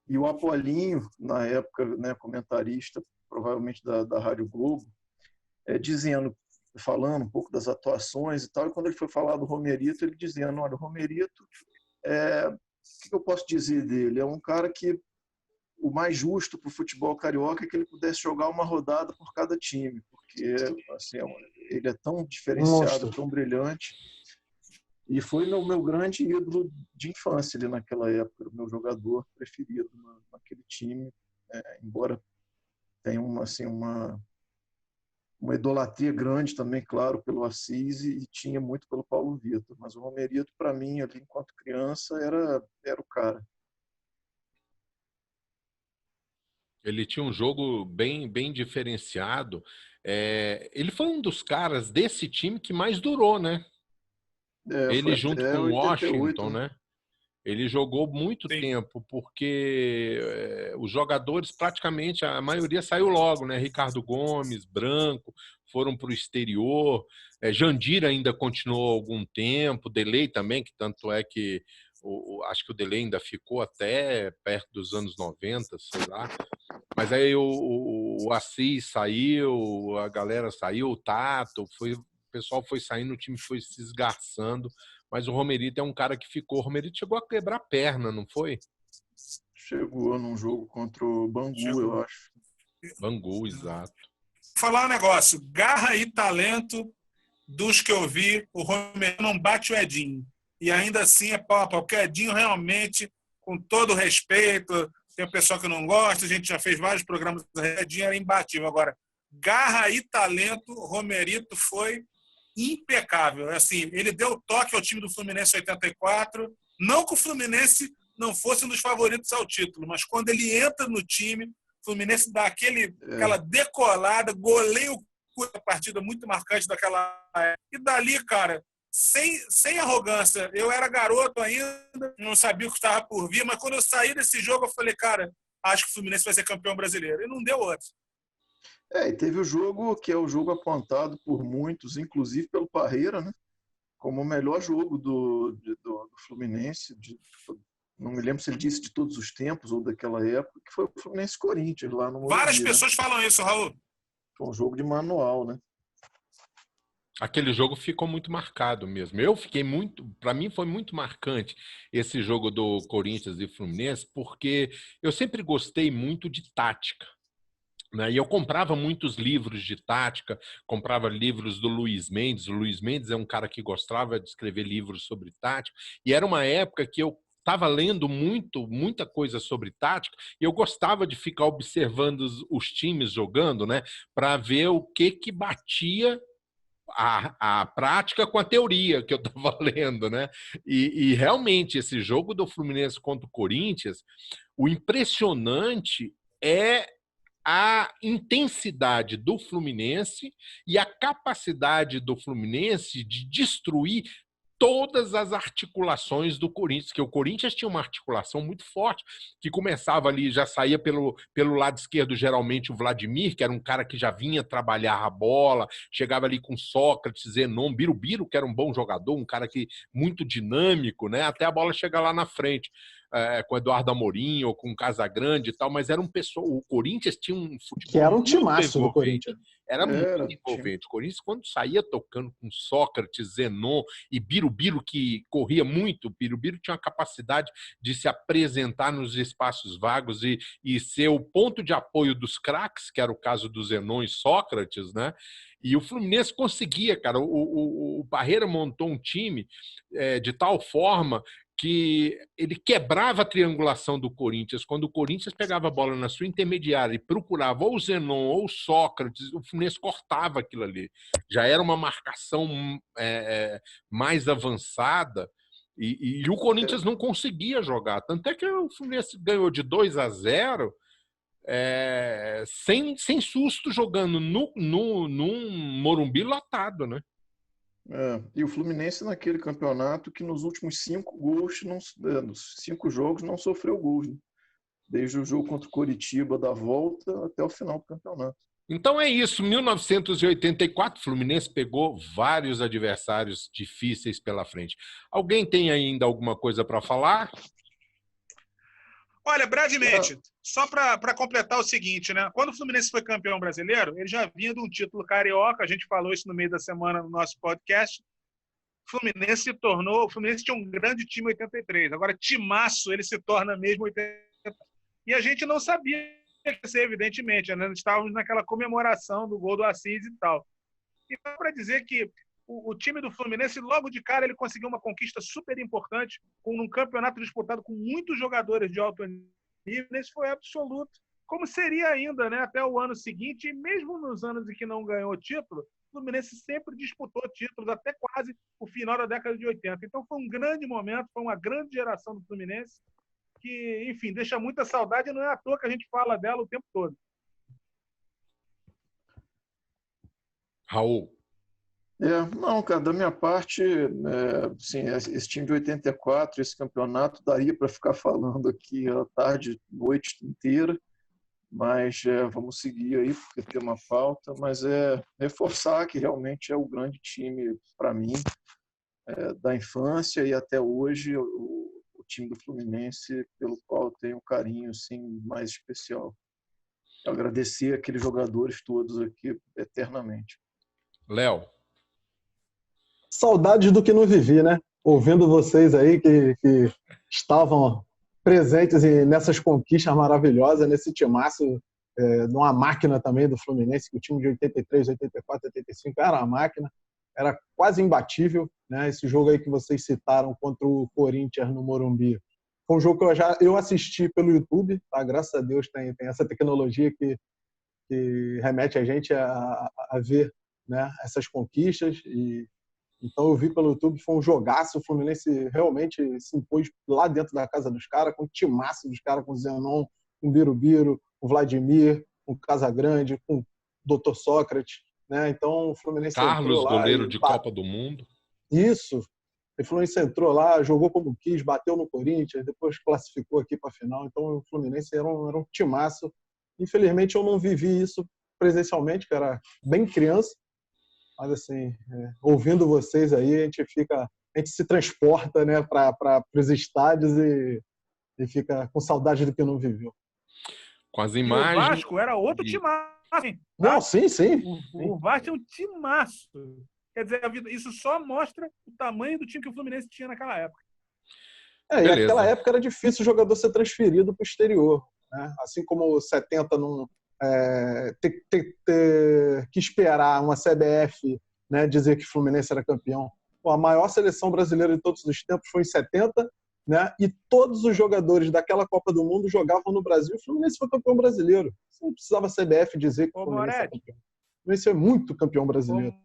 e o Apolinho, na época, né, comentarista, provavelmente da Rádio Globo, falando um pouco das atuações e tal, e quando ele foi falar do Romerito, ele dizendo, olha, o Romerito que eu posso dizer dele? É um cara que o mais justo para o futebol carioca é que ele pudesse jogar uma rodada por cada time, porque assim, ele é tão diferenciado, tão brilhante. E foi meu grande ídolo de infância ali naquela época, o meu jogador preferido naquele time, embora tenha uma idolatria grande também, claro, pelo Assis e tinha muito pelo Paulo Vitor. Mas o Romerito, para mim, ali enquanto criança, era o cara. Ele tinha um jogo bem diferenciado. Ele foi um dos caras desse time que mais durou, né? Foi Ele junto até com o 88, Washington, né? né? Ele jogou muito tempo, porque os jogadores, praticamente, a maioria saiu logo, né? Ricardo Gomes, Branco, foram para o exterior. Jandira ainda continuou algum tempo, Delay também, que tanto é que acho que o Delay ainda ficou até perto dos anos 90, sei lá. Mas aí o Assis saiu, a galera saiu, o Tato, o pessoal foi saindo, o time foi se esgarçando. Mas o Romerito é um cara que ficou. O Romerito chegou a quebrar a perna, não foi? Chegou num jogo contra o Bangu, eu acho. Bangu, exato. Vou falar um negócio. Garra e talento dos que eu vi, o Romerito não bate o Edinho. E ainda assim é pau a pau, porque o Edinho realmente, com todo o respeito, tem o pessoal que não gosta, a gente já fez vários programas, o Edinho era imbatível. Agora, garra e talento, o Romerito foi impecável. Assim, ele deu toque ao time do Fluminense em 84. Não que o Fluminense não fosse um dos favoritos ao título, mas quando ele entra no time, o Fluminense dá aquela decolada, goleia a partida muito marcante daquela época. E dali, cara, sem arrogância, eu era garoto ainda, não sabia o que estava por vir, mas quando eu saí desse jogo, eu falei, cara, acho que o Fluminense vai ser campeão brasileiro. E não deu outro. E teve o jogo, que é o jogo apontado por muitos, inclusive pelo Parreira, né? Como o melhor jogo do Fluminense. Não me lembro se ele disse de todos os tempos ou daquela época, que foi o Fluminense-Corinthians lá no Morumbi. Várias pessoas falam isso, Raul. Foi um jogo de manual, né? Aquele jogo ficou muito marcado mesmo. Para mim foi muito marcante esse jogo do Corinthians e Fluminense, porque eu sempre gostei muito de tática. E eu comprava muitos livros de tática, comprava livros do Luiz Mendes. O Luiz Mendes é um cara que gostava de escrever livros sobre tática, e era uma época que eu estava lendo muita coisa sobre tática, e eu gostava de ficar observando os times jogando, né, para ver o que batia a prática com a teoria que eu estava lendo, né? E realmente, esse jogo do Fluminense contra o Corinthians, o impressionante é a intensidade do Fluminense e a capacidade do Fluminense de destruir todas as articulações do Corinthians, que o Corinthians tinha uma articulação muito forte, que começava ali, já saía pelo lado esquerdo, geralmente o Vladimir, que era um cara que já vinha trabalhar a bola, chegava ali com Sócrates, Zenon, Birubiru, que era um bom jogador, um cara que muito dinâmico, né? Até a bola chegar lá na frente. Com Eduardo Amorim ou com Casagrande e tal, mas era um pessoal. O Corinthians tinha um futebol. Que era um timaço do Corinthians. Era muito envolvente. O Corinthians, quando saía tocando com Sócrates, Zenon e Birubiru, que corria muito, o Birubiru tinha a capacidade de se apresentar nos espaços vagos e ser o ponto de apoio dos craques, que era o caso do Zenon e Sócrates, né? E o Fluminense conseguia, cara. O Parreira montou um time de tal forma que ele quebrava a triangulação do Corinthians. Quando o Corinthians pegava a bola na sua intermediária e procurava ou o Zenon ou o Sócrates, o Fluminense cortava aquilo ali. Já era uma marcação mais avançada e o Corinthians não conseguia jogar. Tanto é que o Fluminense ganhou de 2-0 sem susto, jogando num Morumbi lotado, né? E o Fluminense naquele campeonato que nos últimos 5 jogos não sofreu gols, né? Desde o jogo contra o Coritiba da volta até o final do campeonato. Então é isso, 1984, o Fluminense pegou vários adversários difíceis pela frente. Alguém tem ainda alguma coisa para falar? Olha, brevemente, só para completar o seguinte, né? Quando o Fluminense foi campeão brasileiro, ele já vinha de um título carioca, a gente falou isso no meio da semana no nosso podcast. o Fluminense tinha um grande time em 83. Agora, timaço, ele se torna mesmo 80. E a gente não sabia que ia ser, evidentemente. Né? Nós estávamos naquela comemoração do gol do Assis e tal. Então, para dizer que o time do Fluminense, logo de cara, ele conseguiu uma conquista super importante, com um campeonato disputado com muitos jogadores de alto nível, esse foi absoluto. Como seria ainda, né, até o ano seguinte, e mesmo nos anos em que não ganhou título, o Fluminense sempre disputou títulos até quase o final da década de 80. Então foi um grande momento, foi uma grande geração do Fluminense, que, enfim, deixa muita saudade, e não é à toa que a gente fala dela o tempo todo. Raul. Não, cara, da minha parte, sim, esse time de 84, esse campeonato, daria para ficar falando aqui a tarde, noite inteira, mas vamos seguir aí, porque tem uma pauta, mas reforçar que realmente é o grande time, para mim, da infância e até hoje, o time do Fluminense, pelo qual eu tenho um carinho assim, mais especial. Agradecer aqueles jogadores todos aqui eternamente. Léo. Saudades do que não vivi, né? Ouvindo vocês aí que estavam presentes nessas conquistas maravilhosas, nesse timaço, numa máquina também do Fluminense, que o time de 83, 84, 85 era uma máquina, era quase imbatível, né? Esse jogo aí que vocês citaram contra o Corinthians no Morumbi. Foi um jogo que eu assisti pelo YouTube, tá? Graças a Deus tem essa tecnologia que remete a gente a ver, né, essas conquistas. Então eu vi pelo YouTube, foi um jogaço, o Fluminense realmente se impôs lá dentro da casa dos caras, com o timaço dos caras, com o Zenon, com o Birubiru, com o Vladimir, com o Casagrande, com o Dr. Sócrates, né? Então o Fluminense Carlos, goleiro de Copa do Mundo. Isso. O Fluminense entrou lá, jogou como quis, bateu no Corinthians, depois classificou aqui para a final. Então o Fluminense era um timaço. Infelizmente eu não vivi isso presencialmente, que era bem criança. Mas, assim, ouvindo vocês aí, a gente se transporta, né, para os estádios e fica com saudade do que não viveu. Com as imagens. E o Vasco era outro timaço. Não, sim. O Vasco é um timaço. Quer dizer, isso só mostra o tamanho do time que o Fluminense tinha naquela época. E naquela época era difícil o jogador ser transferido para o exterior. Né? Assim como o 70 não... ter que esperar uma CBF, né, dizer que o Fluminense era campeão. A maior seleção brasileira de todos os tempos foi em 70, né, e todos os jogadores daquela Copa do Mundo jogavam no Brasil. O Fluminense foi campeão brasileiro. Você não precisava a CBF dizer que o Fluminense é campeão. O Fluminense é muito campeão brasileiro.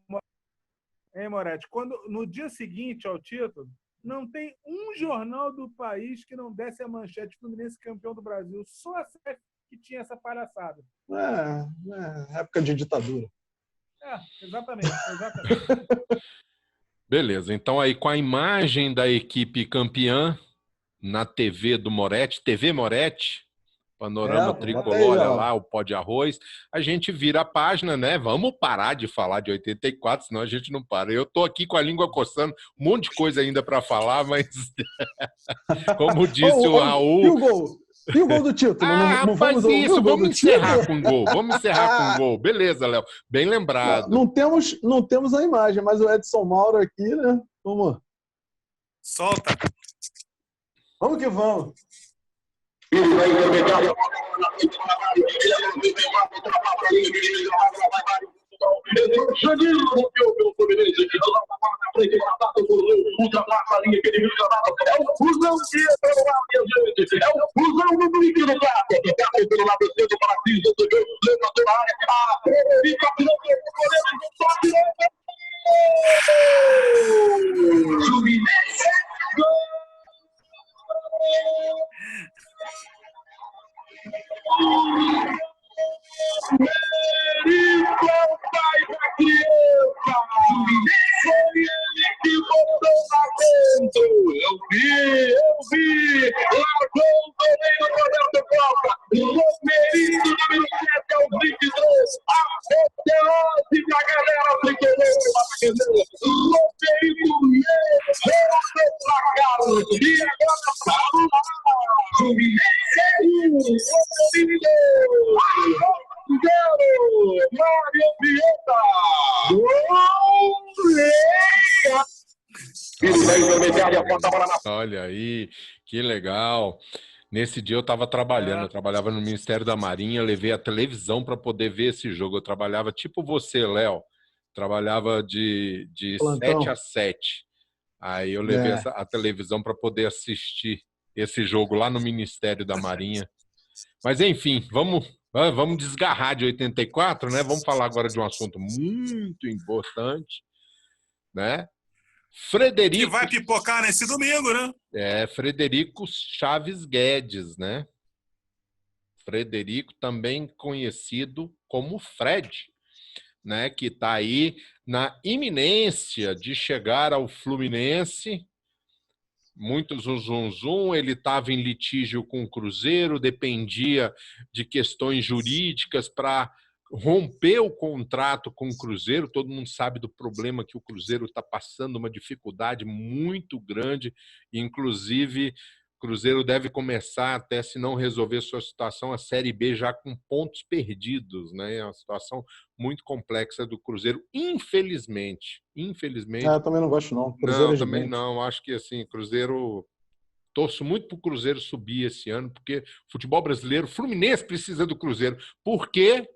Moretti, no dia seguinte ao título, não tem um jornal do país que não desse a manchete Fluminense campeão do Brasil. Só a CBF que tinha essa palhaçada. Época de ditadura. Exatamente. Beleza, então aí com a imagem da equipe campeã na TV do Moretti, TV Moretti, Panorama Tricolor, olha lá, o pó de arroz, a gente vira a página, né? Vamos parar de falar de 84, senão a gente não para. Eu tô aqui com a língua coçando, um monte de coisa ainda para falar, mas como disse o Raul... E o gol do título? Não vamos isso, vamos encerrar com gol. Vamos encerrar com gol. Beleza, Léo. Bem lembrado. Não temos a imagem, mas o Edson Mauro aqui, né? Vamos. Solta. Vamos que vamos. Janilo rompeu pelo Fluminense, na frente, batata por ultrapassa a linha que ele é o fusão que entra no ar, minha gente, é o fusão do Blink do Gato, tocado pelo lado esquerdo para Cris, levantou na área, fica virando o Fluminense, Merigo vai pra criança, foi ele que botou lá dentro, eu vi, largou o goleiro Roberto Costa, Merigo número 7 ao 22, apoteose da galera tricolor, Merigo levou pra casa, e agora vamos lá, Fluminense, Mário Vieta! Vires da intermediária, bota a bola na... Olha aí, que legal. Nesse dia eu estava trabalhando, eu trabalhava no Ministério da Marinha, levei a televisão para poder ver esse jogo. Eu trabalhava tipo você, Léo, trabalhava de 7 Plantão. a 7. Aí eu levei É. a televisão para poder assistir esse jogo lá no Ministério da Marinha. Mas enfim, vamos desgarrar de 84, né? Vamos falar agora de um assunto muito importante, né? Que Frederico, vai pipocar nesse domingo, né? Frederico Chaves Guedes, né? Frederico, também conhecido como Fred, né? Que está aí na iminência de chegar ao Fluminense. Muito zum. Ele estava em litígio com o Cruzeiro, dependia de questões jurídicas para romper o contrato com o Cruzeiro. Todo mundo sabe do problema que o Cruzeiro está passando, uma dificuldade muito grande. Inclusive, o Cruzeiro deve começar, até se não resolver sua situação, a Série B já com pontos perdidos, né? É uma situação muito complexa do Cruzeiro, infelizmente. Eu também não gosto, não. Cruzeiro Não, é também gigante. não. Acho que assim, Cruzeiro. Torço muito para o Cruzeiro subir esse ano, porque futebol brasileiro, Fluminense precisa do Cruzeiro. Por quê?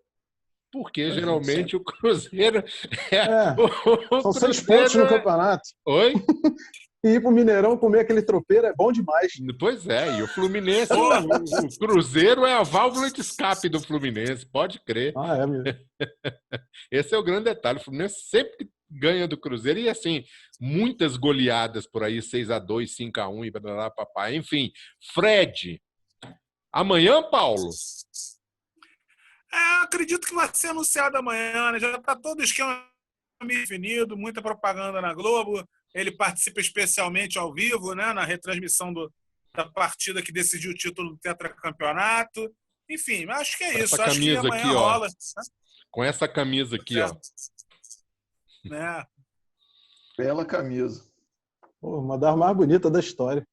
Porque geralmente o Cruzeiro É, o são 6 pontos no Cruzeiro campeonato. Oi? E ir pro Mineirão comer aquele tropeiro é bom demais. Pois é, e o Fluminense, o Cruzeiro é a válvula de escape do Fluminense, pode crer. Ah, é mesmo. Esse é o grande detalhe. O Fluminense sempre ganha do Cruzeiro e, assim, muitas goleadas por aí, 6-2, 5-1 e blá, papai. Enfim, Fred, amanhã, Paulo? Acredito que vai ser anunciado amanhã, né? Já está todo o esquema definido, muita propaganda na Globo. Ele participa especialmente ao vivo, né? Na retransmissão da partida que decidiu o título do tetracampeonato. Enfim, acho que é Essa isso. Acho que camisa amanhã aqui, ó. rola. Com essa camisa aqui, ó. Né? Bela camisa. Pô, uma das mais bonitas da história.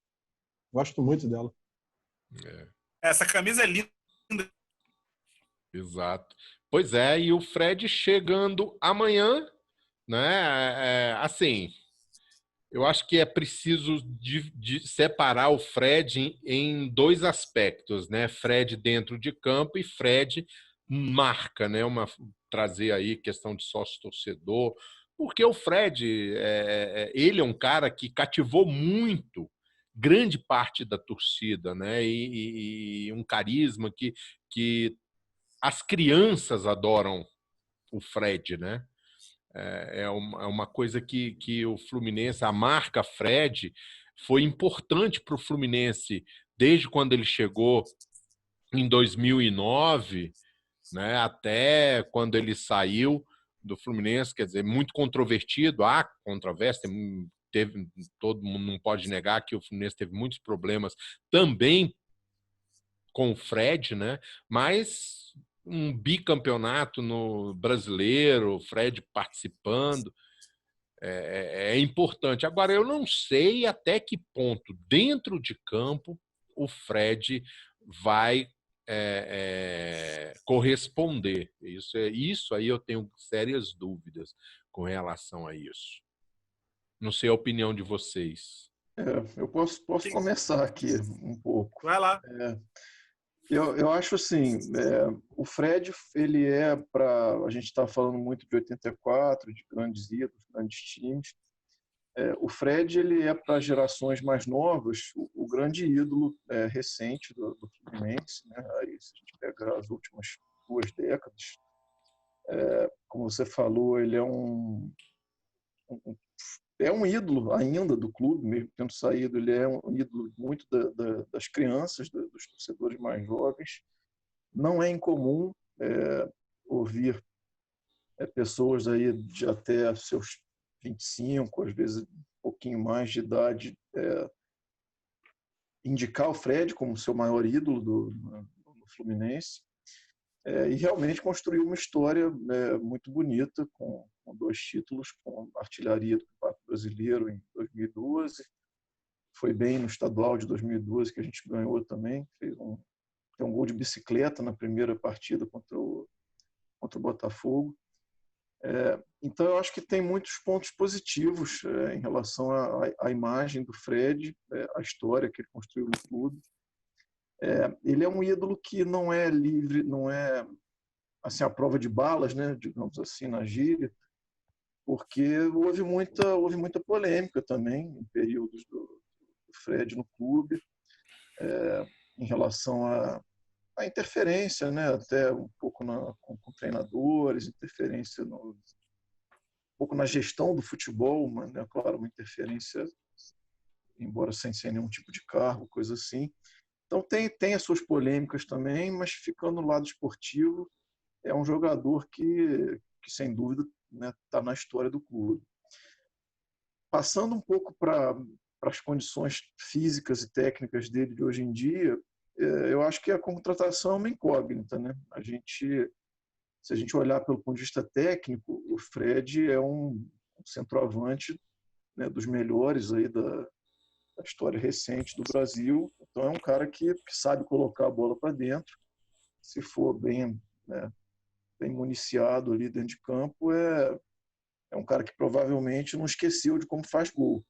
Gosto muito dela. Essa camisa é linda. Exato. Pois é, e o Fred chegando amanhã, né? Assim, eu acho que é preciso de separar o Fred em dois aspectos, né? Fred dentro de campo e Fred marca, né? Trazer aí questão de sócio-torcedor, porque o Fred, ele é um cara que cativou muito grande parte da torcida, né? E um carisma que as crianças adoram o Fred, né? É uma coisa que o Fluminense, a marca Fred, foi importante para o Fluminense desde quando ele chegou em 2009, né, até quando ele saiu do Fluminense, quer dizer, muito controvertido, há controvérsia, todo mundo não pode negar que o Fluminense teve muitos problemas também com o Fred, né? Mas um bicampeonato no brasileiro, o Fred participando, é importante. Agora, eu não sei até que ponto, dentro de campo, o Fred vai corresponder. Isso aí eu tenho sérias dúvidas com relação a isso. Não sei a opinião de vocês. Eu posso começar aqui um pouco. Vai lá. Eu acho assim, o Fred, ele a gente está falando muito de 84, de grandes ídolos, grandes times. O Fred, ele é para gerações mais novas o grande ídolo recente do Fluminense, né? Aí, se a gente pegar as últimas 2 décadas, como você falou, ele é um ídolo ainda do clube, mesmo tendo saído, ele é um ídolo muito das crianças, dos torcedores mais jovens. Não é incomum ouvir pessoas aí de até seus 25, às vezes um pouquinho mais de idade, indicar o Fred como seu maior ídolo do Fluminense. E realmente construiu uma história muito bonita, com 2 títulos, com a artilharia do Campeonato Brasileiro em 2012. Foi bem no estadual de 2012, que a gente ganhou também. Fez um gol de bicicleta na primeira partida contra o Botafogo. Então, eu acho que tem muitos pontos positivos em relação à imagem do Fred, a história que ele construiu no clube. Ele é um ídolo que não é livre, não é assim a prova de balas, né, digamos assim, na gíria, porque houve muita polêmica também em períodos do Fred no clube, em relação à interferência, né, até um pouco com treinadores, interferência um pouco na gestão do futebol, mas, né, claro, uma interferência, embora sem nenhum tipo de cargo, coisa assim. Então tem as suas polêmicas também, mas ficando no lado esportivo, é um jogador que sem dúvida, né, está na história do clube. Passando um pouco para as condições físicas e técnicas dele de hoje em dia, eu acho que a contratação é uma incógnita, né? Se a gente olhar pelo ponto de vista técnico, o Fred é um centroavante, né, dos melhores aí da história recente do Brasil. Então é um cara que sabe colocar a bola para dentro, se for bem, né, bem municiado ali dentro de campo, é um cara que provavelmente não esqueceu de como faz gol.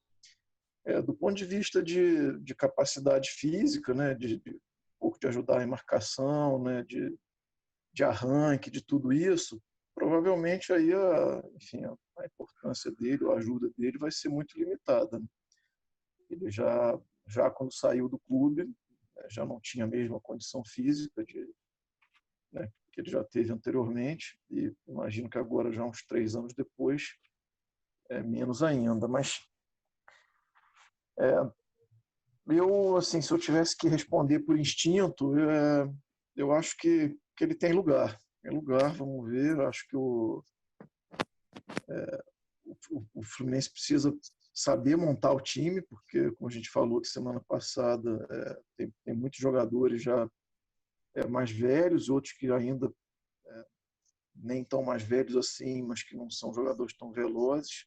Do ponto de vista de capacidade física, né, um pouco de ajudar em marcação, né, de arranque, de tudo isso, provavelmente aí a importância dele, a ajuda dele vai ser muito limitada, né? Ele já quando saiu do clube, já não tinha a mesma condição física né, que ele já teve anteriormente, e imagino que agora, já uns 3 anos depois, menos ainda. Mas assim, se eu tivesse que responder por instinto, eu acho que ele tem lugar. Tem lugar, vamos ver. Eu acho que o Fluminense precisa saber montar o time, porque, como a gente falou que semana passada, tem muitos jogadores já mais velhos, outros que ainda nem tão mais velhos assim, mas que não são jogadores tão velozes.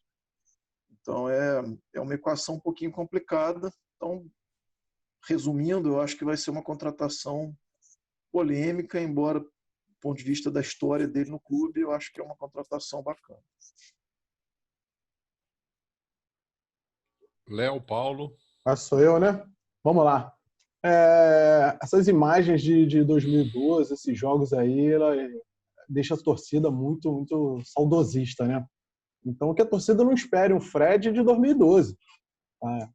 Então, é uma equação um pouquinho complicada. Então, resumindo, eu acho que vai ser uma contratação polêmica, embora, do ponto de vista da história dele no clube, eu acho que é uma contratação bacana. Léo, Paulo. Sou eu, né? Vamos lá. Essas imagens de 2012, esses jogos aí, ela deixa a torcida muito, muito saudosista, né? Então, que a torcida não espere um Fred de 2012, tá?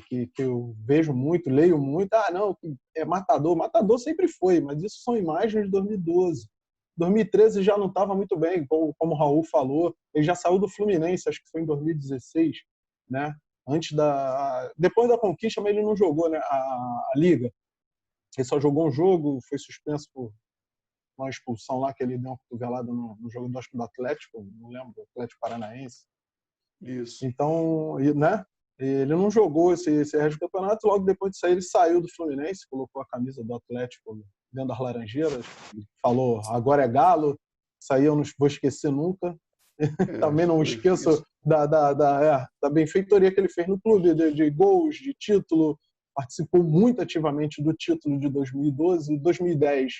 Que eu vejo muito, leio muito. Não, é matador. Matador sempre foi, mas isso são imagens de 2012. 2013 já não estava muito bem, como o Raul falou. Ele já saiu do Fluminense, acho que foi em 2016, né? Depois da conquista, mas ele não jogou, né, a Liga. Ele só jogou um jogo, foi suspenso por uma expulsão lá, que ele deu uma cotovelada no jogo do Atlético, não lembro, do Atlético Paranaense. Isso. Então, né, ele não jogou esse resto do campeonato. Logo depois disso aí, ele saiu do Fluminense, colocou a camisa do Atlético dentro das Laranjeiras, falou, agora é Galo. Isso aí eu não vou esquecer nunca. Também não esqueço da benfeitoria que ele fez no clube, de gols, de título. Participou muito ativamente do título de 2012 e 2010.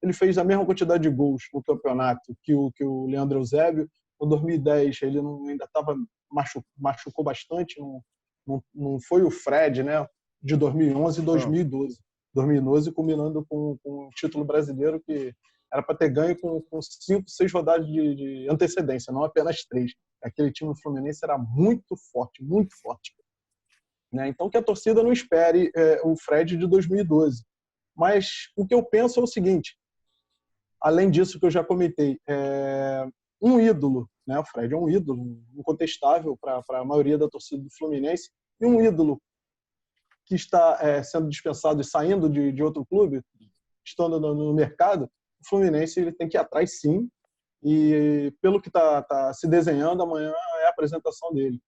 Ele fez a mesma quantidade de gols no campeonato que o Leandro Eusébio. Em 2010 ele ainda estava machucou bastante, não foi o Fred, né, de 2011 e 2012. 2012 combinando com o título brasileiro, que era para ter ganho com 5, 6 rodadas de antecedência, não apenas 3. Aquele time do Fluminense era muito forte, né? Então, que a torcida não espere o Fred de 2012. Mas o que eu penso é o seguinte, além disso que eu já comentei, um ídolo, né? O Fred é um ídolo incontestável para a maioria da torcida do Fluminense, e um ídolo que está sendo dispensado e saindo de outro clube, estando no mercado, o Fluminense ele tem que ir atrás, sim, e pelo que está se desenhando, amanhã é a apresentação dele.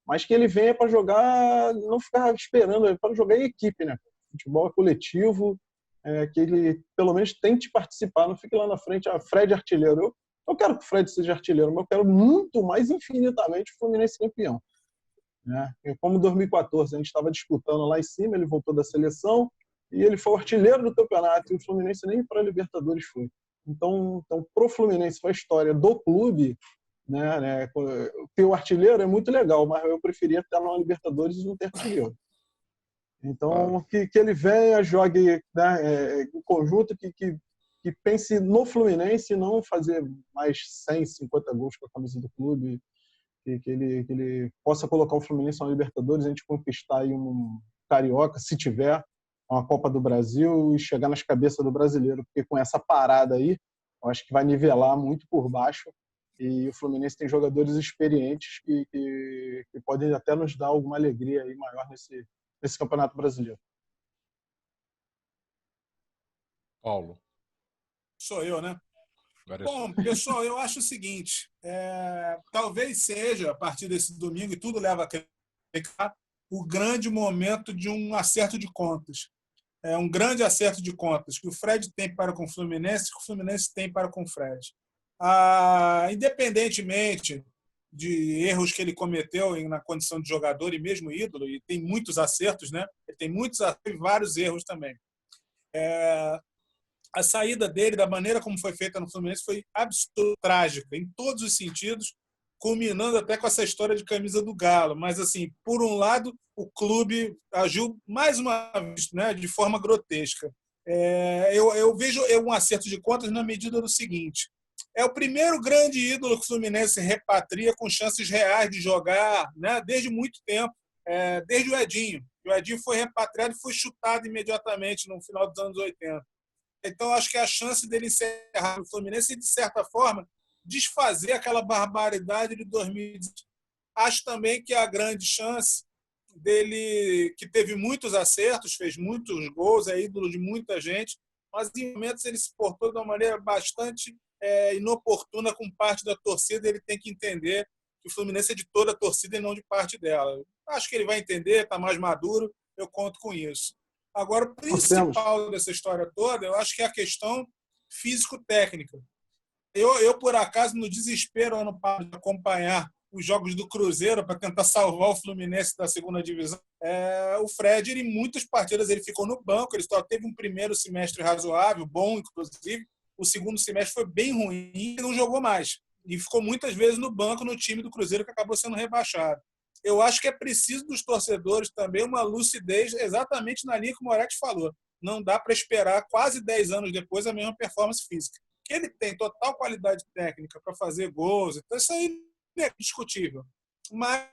Mas que ele venha para jogar, não ficar esperando, é para jogar em equipe, né? Futebol é coletivo, que ele pelo menos tente participar, não fique lá na frente, Fred artilheiro. Eu quero que o Fred seja artilheiro, mas eu quero muito mais, infinitamente, o Fluminense campeão, né? E como em 2014 a gente estava disputando lá em cima, ele voltou da seleção e ele foi o artilheiro do campeonato, e o Fluminense nem para a Libertadores foi. Então pro Fluminense, foi a história do clube, né? Ter o artilheiro é muito legal, mas eu preferia estar na Libertadores e não ter artilheiro. Então, que ele venha, jogue, né, em conjunto, que pense no Fluminense e não fazer mais 150 gols com a camisa do clube, que ele possa colocar o Fluminense na Libertadores, a gente conquistar aí um Carioca, se tiver, uma Copa do Brasil e chegar nas cabeças do brasileiro, porque com essa parada aí, eu acho que vai nivelar muito por baixo e o Fluminense tem jogadores experientes que podem até nos dar alguma alegria aí maior nesse Campeonato Brasileiro. Paulo. Sou eu, né? Agora Bom, pessoal, eu acho o seguinte, talvez seja, a partir desse domingo, e tudo leva a crer, o grande momento de um acerto de contas. É um grande acerto de contas que o Fred tem para com o Fluminense, que o Fluminense tem para com o Fred. Independentemente de erros que ele cometeu na condição de jogador e mesmo ídolo, e tem muitos acertos, né? Ele tem muitos acertos e vários erros também. A saída dele, da maneira como foi feita no Fluminense, foi absurda, trágica, em todos os sentidos, culminando até com essa história de camisa do Galo. Mas, assim, por um lado, o clube agiu mais uma vez, né, de forma grotesca. Eu vejo um acerto de contas na medida do seguinte: é o primeiro grande ídolo que o Fluminense repatria com chances reais de jogar, né, desde muito tempo, desde o Edinho. O Edinho foi repatriado e foi chutado imediatamente no final dos anos 80. Então, acho que a chance dele encerrar no Fluminense e, de certa forma, desfazer aquela barbaridade de 2010. Acho também que a grande chance dele, que teve muitos acertos, fez muitos gols, é ídolo de muita gente, mas em momentos ele se portou de uma maneira bastante inoportuna com parte da torcida. Ele tem que entender que o Fluminense é de toda a torcida e não de parte dela. Acho que ele vai entender, está mais maduro, eu conto com isso. Agora, o principal dessa história toda, eu acho que é a questão físico-técnica. Eu, por acaso, no desespero ano passado de acompanhar os jogos do Cruzeiro para tentar salvar o Fluminense da segunda divisão, o Fred, em muitas partidas, ele ficou no banco, ele só teve um primeiro semestre razoável, bom, inclusive. O segundo semestre foi bem ruim e não jogou mais. E ficou muitas vezes no banco no time do Cruzeiro, que acabou sendo rebaixado. Eu acho que é preciso dos torcedores também uma lucidez exatamente na linha que o Moretti falou. Não dá para esperar quase 10 anos depois a mesma performance física. Que ele tem total qualidade técnica para fazer gols, então isso aí é discutível. Mas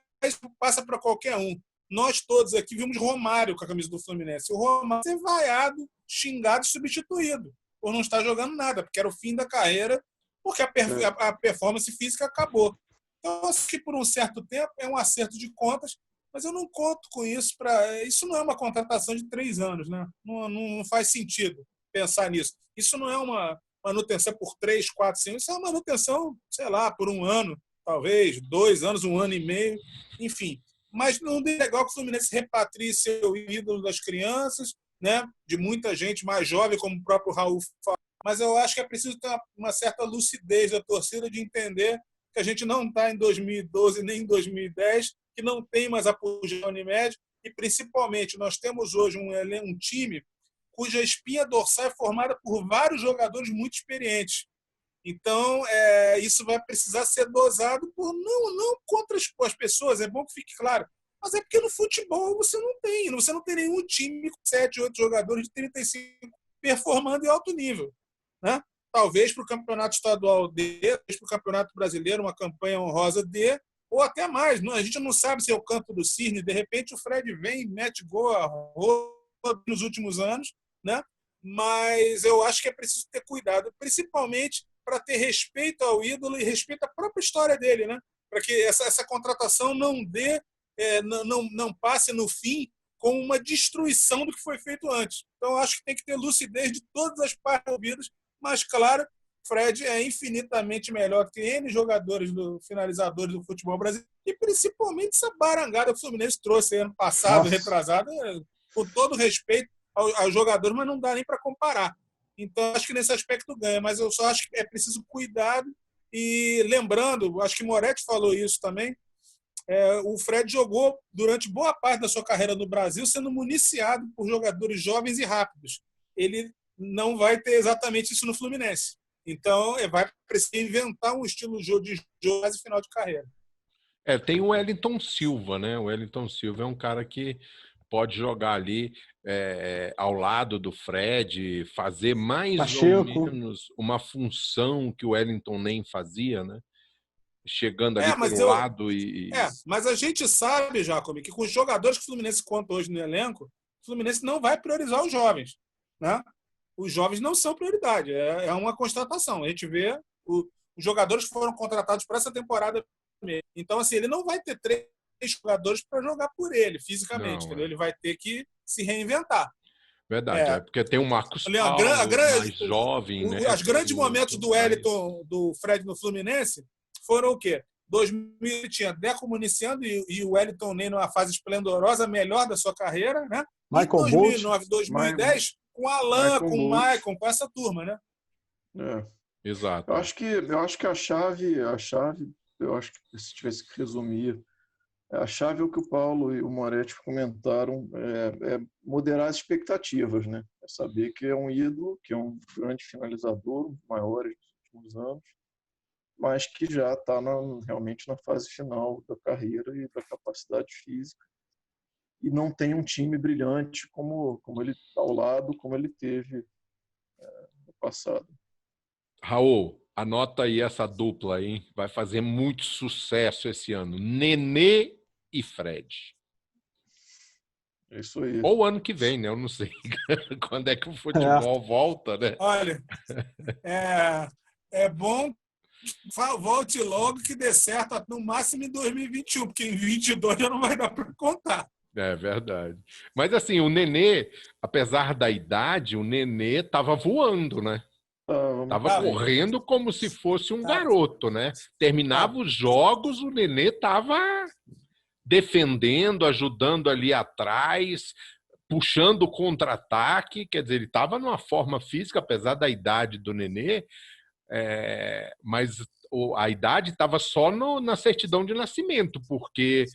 passa para qualquer um. Nós todos aqui vimos Romário com a camisa do Fluminense. O Romário ser vaiado, xingado e substituído por não estar jogando nada, porque era o fim da carreira, porque a performance física acabou. Então, acho que por um certo tempo é um acerto de contas, mas eu não conto com isso. Isso não é uma contratação de 3 anos, né? Não faz sentido pensar nisso. Isso não é uma manutenção por 3, 4, 5. Isso é uma manutenção, sei lá, por 1 ano, talvez, 2 anos, 1 ano e meio, enfim. Mas não é legal que o Fluminense repatrie seu ídolo das crianças, né? De muita gente mais jovem, como o próprio Raul fala. Mas eu acho que é preciso ter uma certa lucidez da torcida de entender que a gente não está em 2012 nem em 2010, que não tem mais apogeu Unimed, e principalmente nós temos hoje um time cuja espinha dorsal é formada por vários jogadores muito experientes. Então, isso vai precisar ser dosado não contra as pessoas, é bom que fique claro, mas é porque no futebol você não tem nenhum time com 7, 8 jogadores de 35 performando em alto nível, né? Talvez para o campeonato estadual D, talvez para o campeonato brasileiro, uma campanha honrosa D, ou até mais. A gente não sabe se é o canto do cisne. De repente, o Fred vem e mete gol a roda nos últimos anos, né? Mas eu acho que é preciso ter cuidado, principalmente para ter respeito ao ídolo e respeito à própria história dele, né? Para que essa contratação não passe no fim com uma destruição do que foi feito antes. Então, eu acho que tem que ter lucidez de todas as partes envolvidas. Mas, claro, Fred é infinitamente melhor que N jogadores finalizadores do futebol brasileiro, e principalmente essa barangada que o Fluminense trouxe ano passado, retrasado, com todo respeito aos jogadores, mas não dá nem para comparar. Então, acho que nesse aspecto ganha, mas eu só acho que é preciso cuidado. E lembrando, acho que Moretti falou isso também, o Fred jogou durante boa parte da sua carreira no Brasil sendo municiado por jogadores jovens e rápidos. Ele não vai ter exatamente isso no Fluminense. Então, vai precisar inventar um estilo de jogo quase final de carreira. Tem o Wellington Silva, né? O Wellington Silva é um cara que pode jogar ali ao lado do Fred, fazer mais Pacheco. ou menos uma função que o Wellington nem fazia, né? Chegando ali pelo lado mas a gente sabe, Jacome, que com os jogadores que o Fluminense conta hoje no elenco, o Fluminense não vai priorizar os jovens, né? Os jovens não são prioridade, é uma constatação. A gente vê os jogadores que foram contratados para essa temporada mesmo. Então, assim, ele não vai ter 3 jogadores para jogar por ele, fisicamente, entendeu? Ele vai ter que se reinventar. Verdade, porque tem o Marcos Paulo, mais jovem, né? Os grandes momentos do Wellington, do Fred no Fluminense foram o quê? 2000 tinha Deco Municiando e o Wellington Ney numa fase esplendorosa, melhor da sua carreira, né? Michael em 2009, 2010, com o Alan, com o Maicon, com essa turma, né? Exato. Eu acho que a chave, eu acho que se tivesse que resumir, a chave é o que o Paulo e o Moretti comentaram, é moderar as expectativas, né? É saber que é um ídolo, que é um grande finalizador, um dos maiores dos últimos anos, mas que já está realmente na fase final da carreira e da capacidade física. E não tem um time brilhante como ele ao lado, como ele teve no passado. Raul, anota aí essa dupla aí, hein? Vai fazer muito sucesso esse ano. Nenê e Fred. É isso aí. Ou ano que vem, né? Eu não sei quando é que o futebol volta, né? Olha, é bom volte logo que dê certo no máximo em 2021, porque em 2022 já não vai dar para contar. É verdade. Mas assim, o Nenê, apesar da idade, o Nenê estava voando, né? Tava correndo como se fosse um garoto, né? Terminava os jogos, o Nenê estava defendendo, ajudando ali atrás, puxando o contra-ataque. Quer dizer, ele estava numa forma física, apesar da idade do Nenê, mas a idade estava só na certidão de nascimento, porque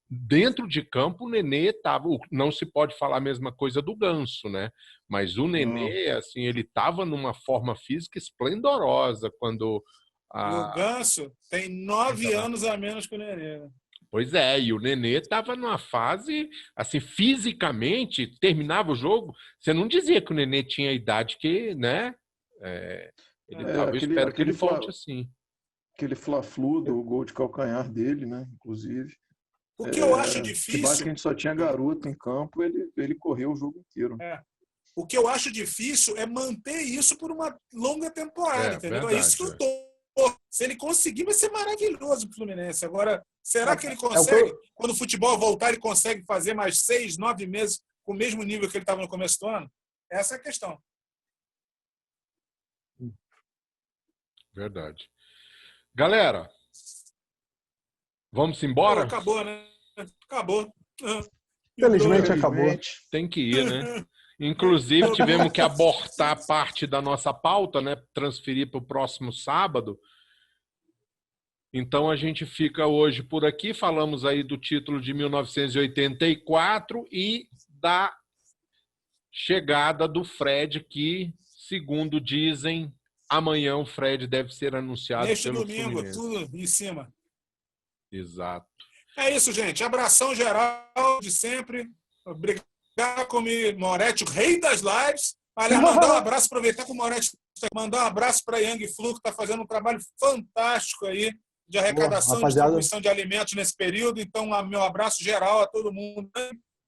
dentro de campo o Nenê estava. Não se pode falar a mesma coisa do Ganso, né? Mas o Nenê, assim, ele estava numa forma física esplendorosa quando. E o Ganso tem 9 anos a menos que o Nenê. Pois é, e o Nenê estava numa fase, assim, fisicamente, terminava o jogo, você não dizia que o Nenê tinha a idade que, né? Eu espero que ele volte assim. Aquele fla-flu do gol de calcanhar dele, né? Inclusive. O que eu acho difícil... Que a gente só tinha garoto em campo, ele correu o jogo inteiro. O que eu acho difícil é manter isso por uma longa temporada, entendeu? Verdade, é isso que eu tô... Se ele conseguir, vai ser maravilhoso pro Fluminense. Agora, será que ele consegue? Quando o futebol voltar, ele consegue fazer mais 6, 9 meses com o mesmo nível que ele estava no começo do ano? Essa é a questão. Verdade. Galera, vamos embora? Acabou, né? Acabou. Infelizmente acabou. Tem que ir, né? Inclusive, tivemos que abortar parte da nossa pauta, né? Transferir para o próximo sábado. Então, a gente fica hoje por aqui. Falamos aí do título de 1984 e da chegada do Fred, que, segundo dizem, amanhã o Fred deve ser anunciado neste pelo domingo, Fluminense. tudo em cima. Exato. É isso, gente. Abração geral de sempre. Obrigado, Moretti, o rei das lives. Aliás, mandar um abraço, aproveitar que o Moretti mandar um abraço para a Yang Flu, que está fazendo um trabalho fantástico aí de arrecadação e distribuição de alimentos nesse período. Então, meu abraço geral a todo mundo.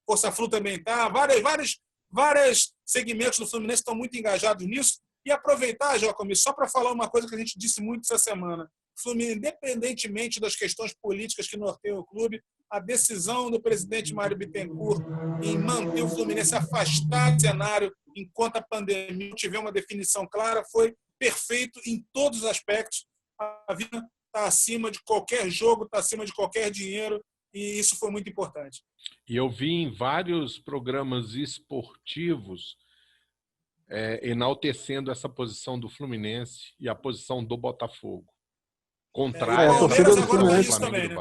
Força Flu também está. Vários segmentos do Fluminense estão muito engajados nisso. E aproveitar, Jacome, só para falar uma coisa que a gente disse muito essa semana. O Fluminense, independentemente das questões políticas que norteiam o clube, a decisão do presidente Mário Bittencourt em manter o Fluminense afastado do cenário enquanto a pandemia não tiver uma definição clara foi perfeito em todos os aspectos. A vida está acima de qualquer jogo, está acima de qualquer dinheiro, e isso foi muito importante. E eu vi em vários programas esportivos enaltecendo essa posição do Fluminense e a posição do Botafogo. Contrário a torcida do Fluminense também, né?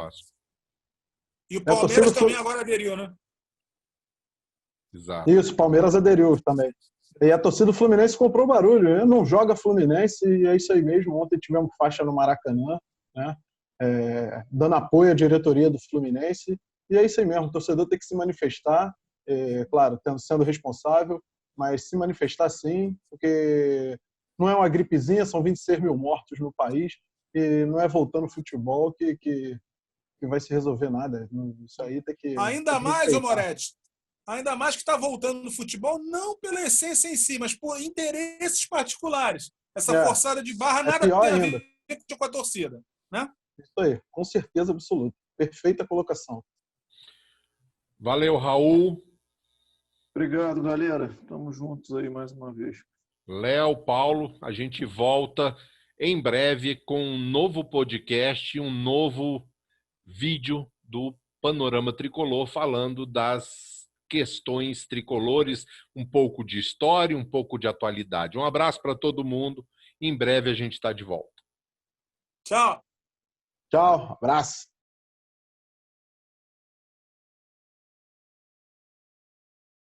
E o Palmeiras também agora aderiu, né? Exato. Isso, o Palmeiras aderiu também. E a torcida do Fluminense comprou barulho, né? Não joga Fluminense e é isso aí mesmo. Ontem tivemos faixa no Maracanã, né? Dando apoio à diretoria do Fluminense. E é isso aí mesmo, o torcedor tem que se manifestar, claro, sendo responsável, mas se manifestar sim, porque não é uma gripezinha, são 26 mil mortos no país, e não é voltando ao futebol que vai se resolver nada. Isso aí tem que Mais, ô respeitar. Moretti, ainda mais que está voltando no futebol, não pela essência em si, mas por interesses particulares. Essa forçada de barra nada tem a ver com a torcida, né? Isso aí, com certeza absoluta. Perfeita colocação. Valeu, Raul. Obrigado, galera. Estamos juntos aí mais uma vez. Léo, Paulo, a gente volta em breve com um novo podcast, um novo vídeo do Panorama Tricolor falando das questões tricolores, um pouco de história, um pouco de atualidade. Um abraço para todo mundo. Em breve a gente está de volta. Tchau. Tchau, abraço.